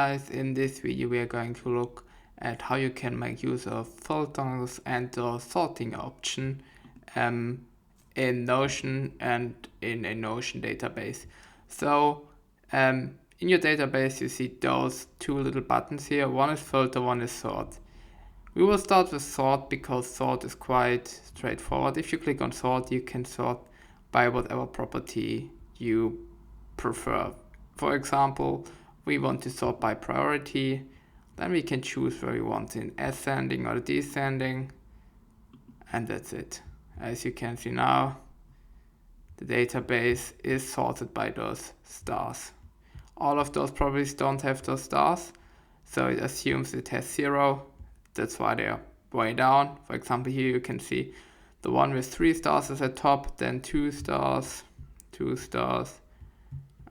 Guys, in this video we are going to look at how you can make use of filters and the sorting option in Notion and in a Notion database. So in your database you see those two little buttons here. One is filter, one is sort. We will start with sort because sort is quite straightforward. If you click on sort, you can sort by whatever property you prefer. For example, we want to sort by priority, then we can choose where we want in ascending or descending, and that's it. As you can see now, the database is sorted by those stars. All of those properties don't have those stars, so it assumes it has 0. That's why they are way down. For example, here you can see the one with 3 stars is at top, then 2 stars, 2 stars,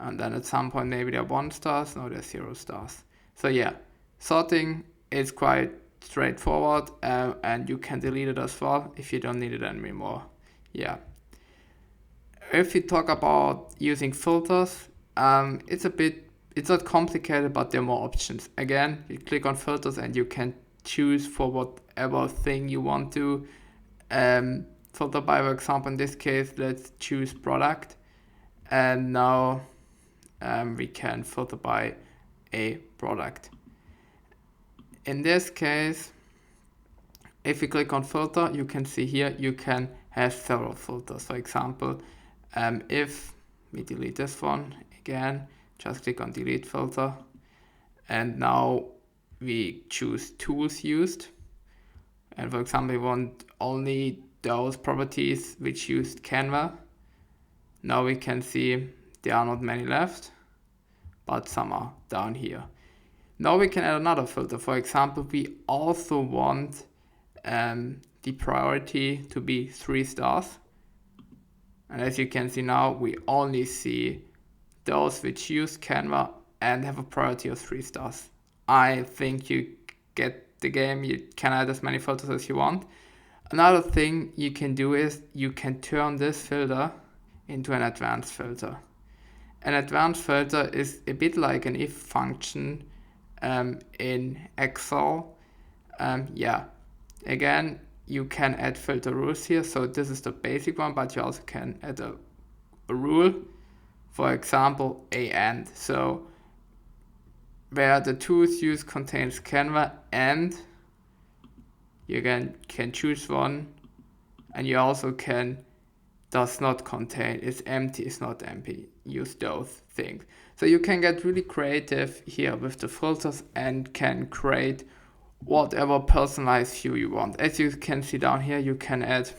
and then at some point maybe there are 1 stars, no, there's 0 stars. So yeah, sorting is quite straightforward, and you can delete it as well if you don't need it anymore. Yeah. If we talk about using filters, it's not complicated, but there are more options. Again, you click on filters and you can choose for whatever thing you want to filter by. For example, in this case, let's choose product, and now we can filter by a product. In this case, if you click on filter, you can see here you can have several filters. For example, if we delete this one again, just click on delete filter, and now we choose tools used, and for example we want only those properties which used Canva. Now we can see there are not many left, but some are down here. Now we can add another filter. For example, we also want the priority to be 3 stars, and as you can see now, we only see those which use Canva and have a priority of 3 stars. I think you get the game. You can add as many filters as you want. Another thing you can do is you can turn this filter into an advanced filter. An advanced filter is a bit like an if function in Excel. Again, you can add filter rules here. So this is the basic one, but you also can add a rule. For example, and. So where the tools used contains Canva, and you can choose one, and you also can does not contain, is empty, is not empty, use those things. So you can get really creative here with the filters and can create whatever personalized view you want. As you can see down here, you can add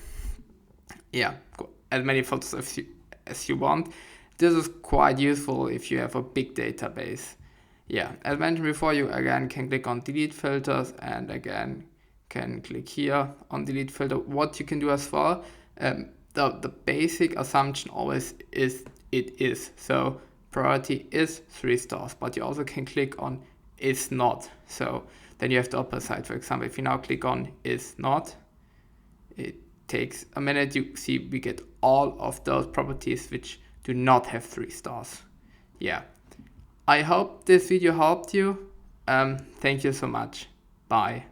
many filters as you want. This is quite useful if you have a big database. Yeah, as mentioned before, you again can click on delete filters and again can click here on delete filter. What you can do as well, the basic assumption always is it is. So priority is 3 stars, but you also can click on is not. So then you have the opposite. For example, if you now click on is not, it takes a minute. You see we get all of those properties which do not have 3 stars. Yeah. I hope this video helped you. Thank you so much. Bye.